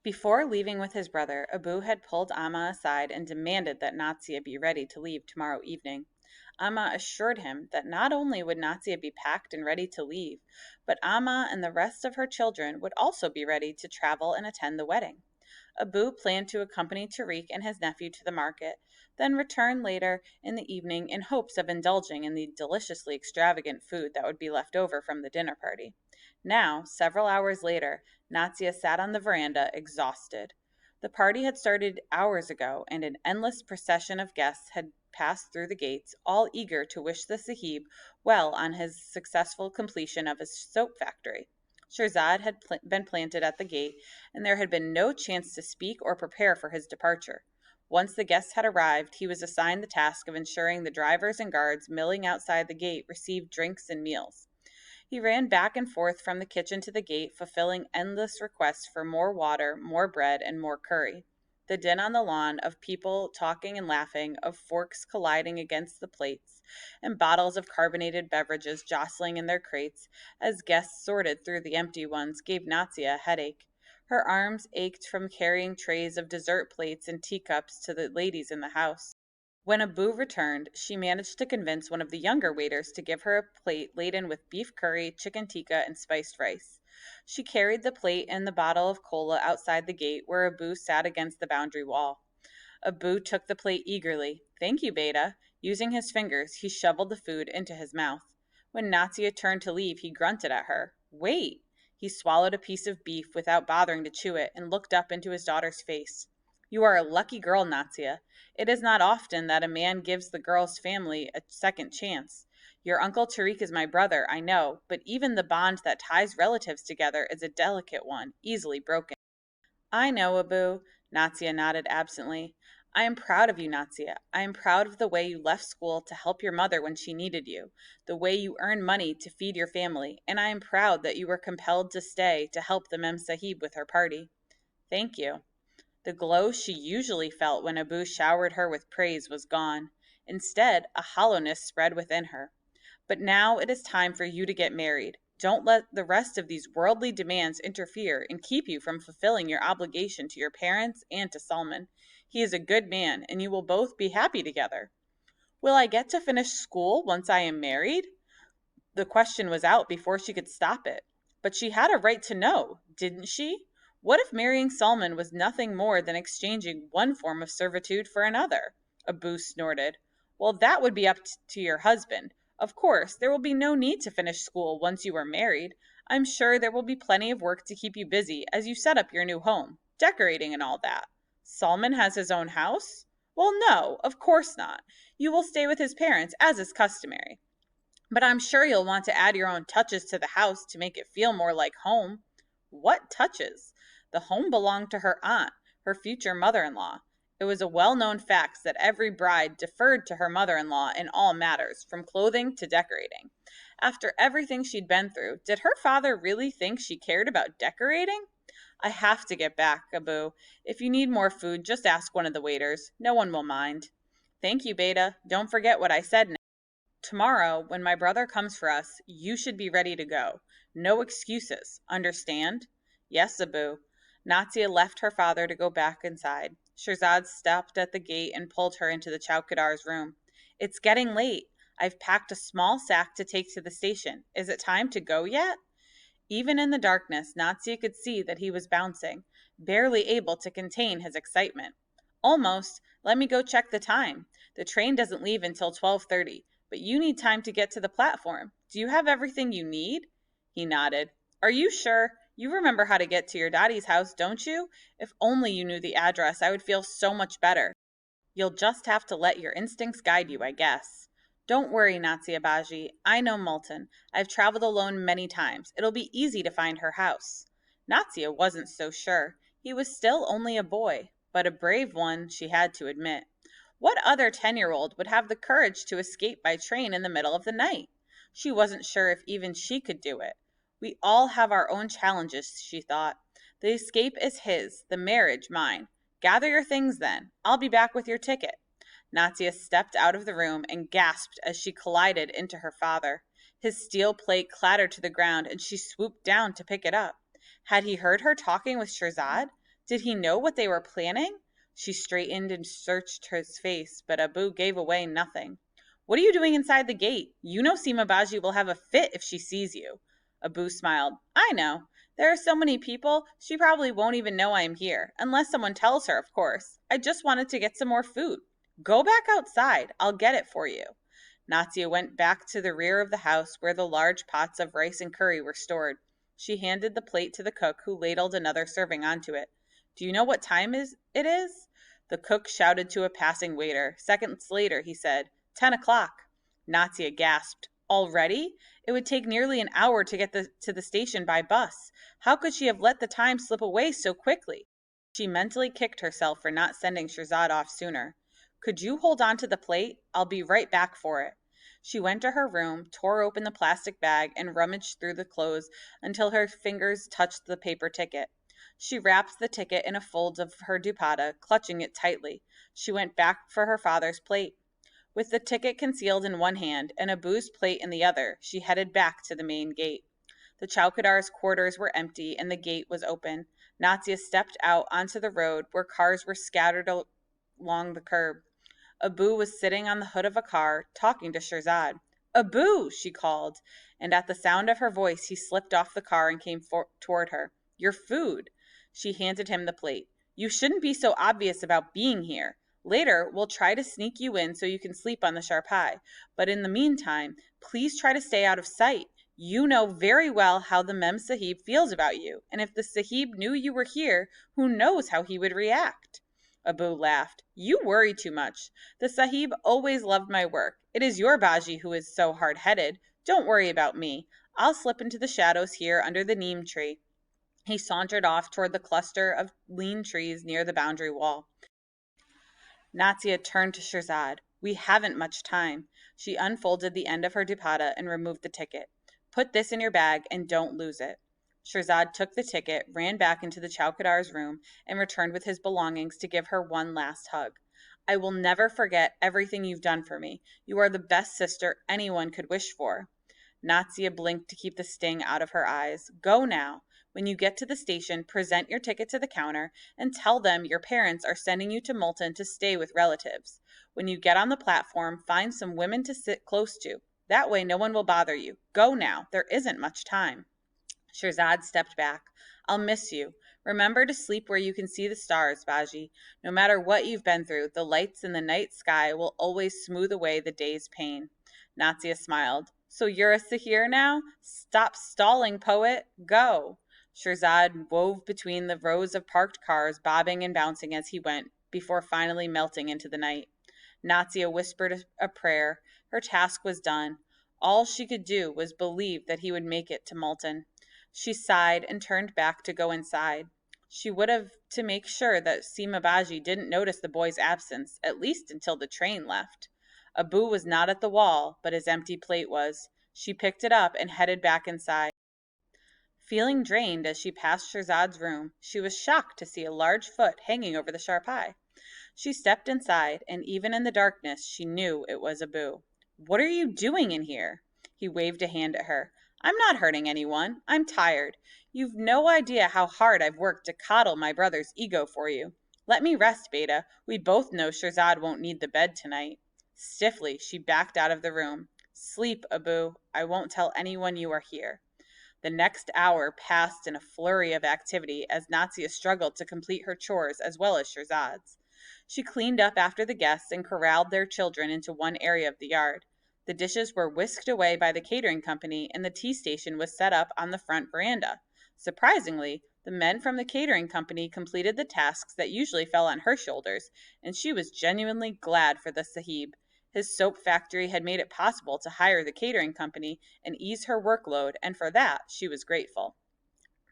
Before leaving with his brother, Abu had pulled Amma aside and demanded that Natsia be ready to leave tomorrow evening. Amma assured him that not only would Natsia be packed and ready to leave, but Amma and the rest of her children would also be ready to travel and attend the wedding. Abu planned to accompany Tariq and his nephew to the market, then return later in the evening in hopes of indulging in the deliciously extravagant food that would be left over from the dinner party. Now, several hours later, Natsia sat on the veranda, exhausted. The party had started hours ago, and an endless procession of guests had passed through the gates, all eager to wish the Sahib well on his successful completion of his soap factory. Shirzad had been planted at the gate, and there had been no chance to speak or prepare for his departure. Once the guests had arrived, he was assigned the task of ensuring the drivers and guards milling outside the gate received drinks and meals. He ran back and forth from the kitchen to the gate, fulfilling endless requests for more water, more bread, and more curry. The din on the lawn, of people talking and laughing, of forks colliding against the plates, and bottles of carbonated beverages jostling in their crates as guests sorted through the empty ones, gave Natsia a headache. Her arms ached from carrying trays of dessert plates and teacups to the ladies in the house. When Abu returned, she managed to convince one of the younger waiters to give her a plate laden with beef curry, chicken tikka, and spiced rice. She carried the plate and the bottle of cola outside the gate, where Abu sat against the boundary wall. Abu took the plate eagerly. "Thank you, Beta." Using his fingers, he shoveled the food into his mouth. When Natsia turned to leave, he grunted at her. "Wait!" He swallowed a piece of beef without bothering to chew it and looked up into his daughter's face. "You are a lucky girl, Natsia. It is not often that a man gives the girl's family a second chance. Your Uncle Tariq is my brother, I know, but even the bond that ties relatives together is a delicate one, easily broken." "I know, Abu." Natsia nodded absently. "I am proud of you, Natsia. I am proud of the way you left school to help your mother when she needed you, the way you earned money to feed your family, and I am proud that you were compelled to stay to help the Mem Sahib with her party." "Thank you." The glow she usually felt when Abu showered her with praise was gone. Instead, a hollowness spread within her. "But now it is time for you to get married. Don't let the rest of these worldly demands interfere and keep you from fulfilling your obligation to your parents and to Salman. He is a good man, and you will both be happy together." "Will I get to finish school once I am married?" The question was out before she could stop it. But she had a right to know, didn't she? What if marrying Salman was nothing more than exchanging one form of servitude for another? Abu snorted. "Well, that would be up to your husband. Of course, there will be no need to finish school once you are married. I'm sure there will be plenty of work to keep you busy as you set up your new home, decorating and all that." "Salman has his own house?" "Well, no, of course not. You will stay with his parents, as is customary. But I'm sure you'll want to add your own touches to the house to make it feel more like home." "What touches?" The home belonged to her aunt, her future mother-in-law. It was a well-known fact that every bride deferred to her mother-in-law in all matters, from clothing to decorating. After everything she'd been through, did her father really think she cared about decorating? "I have to get back, Abu. If you need more food, just ask one of the waiters. No one will mind." "Thank you, Beta. Don't forget what I said." "Tomorrow, when my brother comes for us, you should be ready to go. No excuses. Understand?" "Yes, Abu." Natsia left her father to go back inside. Shirzad stopped at the gate and pulled her into the chowkidar's room. "It's getting late. I've packed a small sack to take to the station. Is it time to go yet?" Even in the darkness, Natsia could see that he was bouncing, barely able to contain his excitement. "Almost. Let me go check the time. The train doesn't leave until 12:30, but you need time to get to the platform. Do you have everything you need?" He nodded. "Are you sure? You remember how to get to your daddy's house, don't you? If only you knew the address, I would feel so much better." "You'll just have to let your instincts guide you, I guess." "Don't worry, Natsia Baji. I know Multan. I've traveled alone many times. It'll be easy to find her house." Natsia wasn't so sure. He was still only a boy, but a brave one, she had to admit. What other 10-year-old would have the courage to escape by train in the middle of the night? She wasn't sure if even she could do it. We all have our own challenges, she thought. The escape is his, the marriage mine. Gather your things then. I'll be back with your ticket. Natsia stepped out of the room and gasped as she collided into her father. His steel plate clattered to the ground and she swooped down to pick it up. Had he heard her talking with Shirzad? Did he know what they were planning? She straightened and searched his face, but Abu gave away nothing. What are you doing inside the gate? You know Seema Baji will have a fit if she sees you. Abu smiled. I know. There are so many people, she probably won't even know I am here, unless someone tells her, of course. I just wanted to get some more food. Go back outside. I'll get it for you. Natia went back to the rear of the house where the large pots of rice and curry were stored. She handed the plate to the cook, who ladled another serving onto it. Do you know what time it is? The cook shouted to a passing waiter. Seconds later, he said, 10 o'clock. Natia gasped. Already? It would take nearly an hour to get to the station by bus. How could she have let the time slip away so quickly? She mentally kicked herself for not sending Shirzad off sooner. Could you hold on to the plate? I'll be right back for it. She went to her room, tore open the plastic bag, and rummaged through the clothes until her fingers touched the paper ticket. She wrapped the ticket in a fold of her dupatta, clutching it tightly. She went back for her father's plate. With the ticket concealed in one hand and Abu's plate in the other, she headed back to the main gate. The Chowkidar's quarters were empty and the gate was open. Natia stepped out onto the road where cars were scattered along the curb. Abu was sitting on the hood of a car, talking to Shirzad. Abu, she called, and at the sound of her voice he slipped off the car and came toward her. Your food. She handed him the plate. You shouldn't be so obvious about being here. Later, we'll try to sneak you in so you can sleep on the Sharpai. But in the meantime, please try to stay out of sight. You know very well how the Mem Sahib feels about you, and if the Sahib knew you were here, who knows how he would react? Abu laughed. You worry too much. The Sahib always loved my work. It is your Baji who is so hard-headed. Don't worry about me. I'll slip into the shadows here under the neem tree. He sauntered off toward the cluster of lean trees near the boundary wall. Natia turned to Shirzad. We haven't much time. She unfolded the end of her dupatta and removed the ticket. Put this in your bag and don't lose it. Shirzad took the ticket, ran back into the Chowkidar's room, and returned with his belongings to give her one last hug. I will never forget everything you've done for me. You are the best sister anyone could wish for. Natia blinked to keep the sting out of her eyes. Go now. When you get to the station, present your ticket to the counter and tell them your parents are sending you to Multan to stay with relatives. When you get on the platform, find some women to sit close to. That way no one will bother you. Go now. There isn't much time. Shirzad stepped back. I'll miss you. Remember to sleep where you can see the stars, Baji. No matter what you've been through, the lights in the night sky will always smooth away the day's pain. Natia smiled. So you're a Sahir now? Stop stalling, poet. Go. Shirzad wove between the rows of parked cars, bobbing and bouncing as he went, before finally melting into the night. Natia whispered a prayer. Her task was done. All she could do was believe that he would make it to Multan. She sighed and turned back to go inside. She would have to make sure that Seema Baji didn't notice the boy's absence, at least until the train left. Abu was not at the wall, but his empty plate was. She picked it up and headed back inside. Feeling drained as she passed Shirzad's room, she was shocked to see a large foot hanging over the Sharpai. She stepped inside, and even in the darkness, she knew it was Abu. What are you doing in here? He waved a hand at her. I'm not hurting anyone. I'm tired. You've no idea how hard I've worked to coddle my brother's ego for you. Let me rest, Beta. We both know Shirzad won't need the bed tonight. Stiffly, she backed out of the room. Sleep, Abu. I won't tell anyone you are here. The next hour passed in a flurry of activity as Natia struggled to complete her chores as well as Shirzad's. She cleaned up after the guests and corralled their children into one area of the yard. The dishes were whisked away by the catering company and the tea station was set up on the front veranda. Surprisingly, the men from the catering company completed the tasks that usually fell on her shoulders, and she was genuinely glad for the Sahib. His soap factory had made it possible to hire the catering company and ease her workload, and for that she was grateful.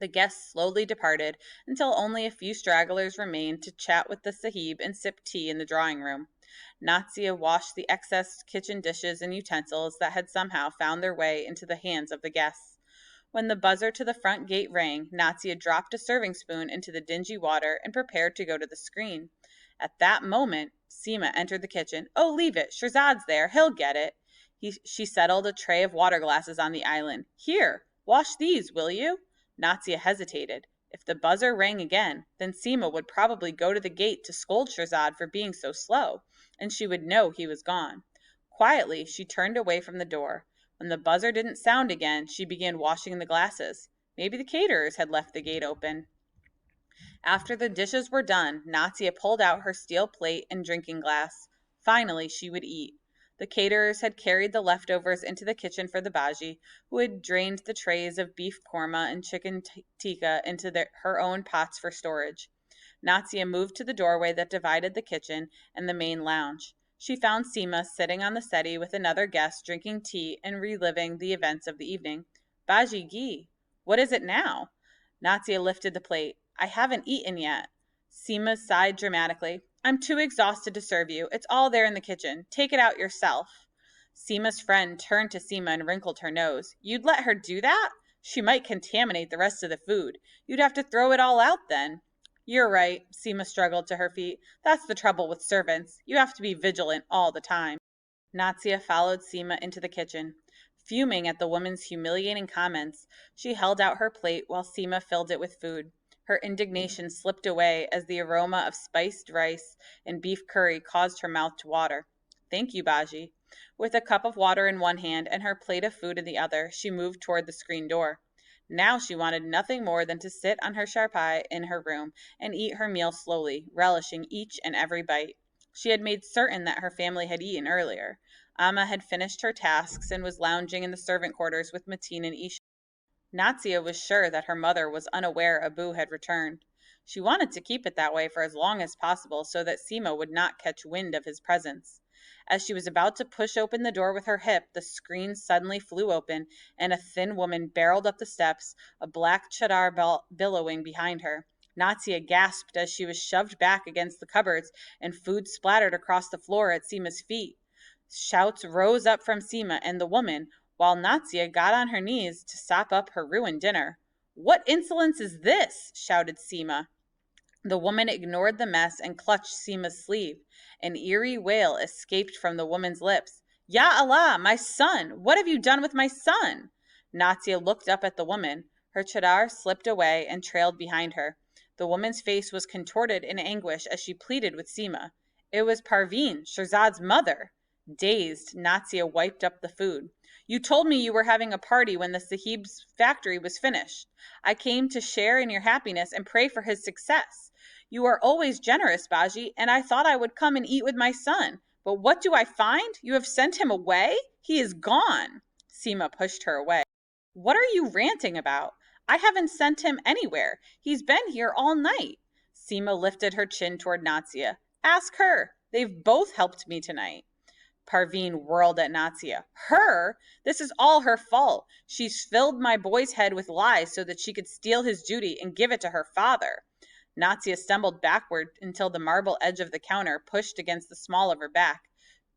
The guests slowly departed until only a few stragglers remained to chat with the Sahib and sip tea in the drawing room. Natia washed the excess kitchen dishes and utensils that had somehow found their way into the hands of the guests. When the buzzer to the front gate rang, Natia dropped a serving spoon into the dingy water and prepared to go to the screen. At that moment, Seema entered the kitchen. Oh, leave it. Shirzad's there. He'll get it. She settled a tray of water glasses on the island. Here, wash these, will you? Natia hesitated. If the buzzer rang again, then Seema would probably go to the gate to scold Shirzad for being so slow, and she would know he was gone. Quietly, she turned away from the door. When the buzzer didn't sound again, she began washing the glasses. Maybe the caterers had left the gate open. After the dishes were done, Natia pulled out her steel plate and drinking glass. Finally, she would eat. The caterers had carried the leftovers into the kitchen for the Baji, who had drained the trays of beef korma and chicken tikka into her own pots for storage. Natia moved to the doorway that divided the kitchen and the main lounge. She found Seema sitting on the settee with another guest, drinking tea and reliving the events of the evening. Baji Gi, what is it now? Natia lifted the plate. I haven't eaten yet. Seema sighed dramatically. I'm too exhausted to serve you. It's all there in the kitchen. Take it out yourself. Seema's friend turned to Seema and wrinkled her nose. You'd let her do that? She might contaminate the rest of the food. You'd have to throw it all out then. You're right. Seema struggled to her feet. That's the trouble with servants. You have to be vigilant all the time. Natia followed Seema into the kitchen. Fuming at the woman's humiliating comments, she held out her plate while Seema filled it with food. Her indignation slipped away as the aroma of spiced rice and beef curry caused her mouth to water. Thank you, Baji. With a cup of water in one hand and her plate of food in the other, she moved toward the screen door. Now she wanted nothing more than to sit on her charpai in her room and eat her meal slowly, relishing each and every bite. She had made certain that her family had eaten earlier. Amma had finished her tasks and was lounging in the servant quarters with Mateen and Isha. Natia was sure that her mother was unaware Abu had returned. She wanted to keep it that way for as long as possible so that Seema would not catch wind of his presence. As she was about to push open the door with her hip, the screen suddenly flew open, and a thin woman barreled up the steps, a black chadar billowing behind her. Natia gasped as she was shoved back against the cupboards, and food splattered across the floor at Seema's feet. Shouts rose up from Seema and the woman, while Natia got on her knees to sop up her ruined dinner. What insolence is this? Shouted Seema. The woman ignored the mess and clutched Seema's sleeve. An eerie wail escaped from the woman's lips. Ya Allah, my son! What have you done with my son? Natia looked up at the woman. Her chadar slipped away and trailed behind her. The woman's face was contorted in anguish as she pleaded with Seema. It was Parveen, Shirzad's mother. Dazed, Natia wiped up the food. You told me you were having a party when the Sahib's factory was finished. I came to share in your happiness and pray for his success. You are always generous, Baji, and I thought I would come and eat with my son. But what do I find? You have sent him away? He is gone. Seema pushed her away. What are you ranting about? I haven't sent him anywhere. He's been here all night. Seema lifted her chin toward Natia. Ask her. They've both helped me tonight. Parveen whirled at Natia. Her? This is all her fault. She's filled my boy's head with lies so that she could steal his duty and give it to her father. Natia stumbled backward until the marble edge of the counter pushed against the small of her back.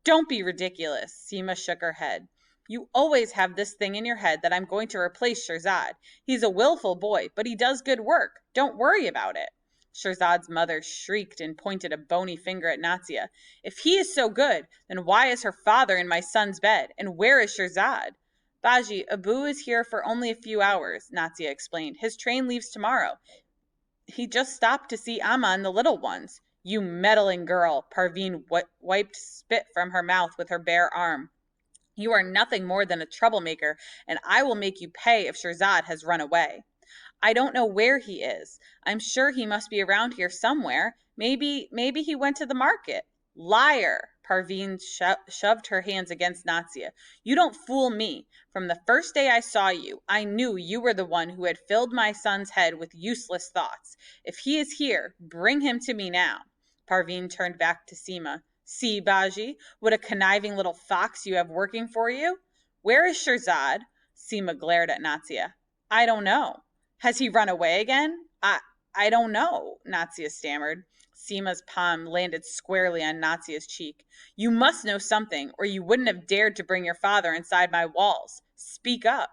Don't be ridiculous. Seema shook her head. You always have this thing in your head that I'm going to replace Shirzad. He's a willful boy, but he does good work. Don't worry about it. Shirzad's mother shrieked and pointed a bony finger at Natia. If he is so good, then why is her father in my son's bed? And where is Shirzad? Baji, Abu is here for only a few hours, Natia explained. His train leaves tomorrow. He just stopped to see Amma and the little ones. You meddling girl, Parveen wiped spit from her mouth with her bare arm. You are nothing more than a troublemaker, and I will make you pay if Shirzad has run away. I don't know where he is. I'm sure he must be around here somewhere. Maybe he went to the market. Liar! Parveen shoved her hands against Natia. You don't fool me. From the first day I saw you, I knew you were the one who had filled my son's head with useless thoughts. If he is here, bring him to me now. Parveen turned back to Seema. See, Baji, what a conniving little fox you have working for you. Where is Shirzad? Seema glared at Natia. I don't know. Has he run away again? I don't know, Natia stammered. Seema's palm landed squarely on Natia's cheek. You must know something, or you wouldn't have dared to bring your father inside my walls. Speak up.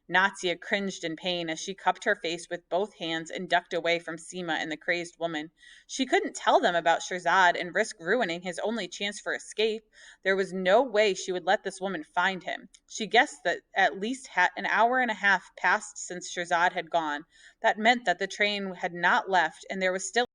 Natia cringed in pain as she cupped her face with both hands and ducked away from Seema and the crazed woman. She couldn't tell them about Shirzad and risk ruining his only chance for escape. There was no way she would let this woman find him. She guessed that at least an hour and a half passed since Shirzad had gone. That meant that the train had not left and there was still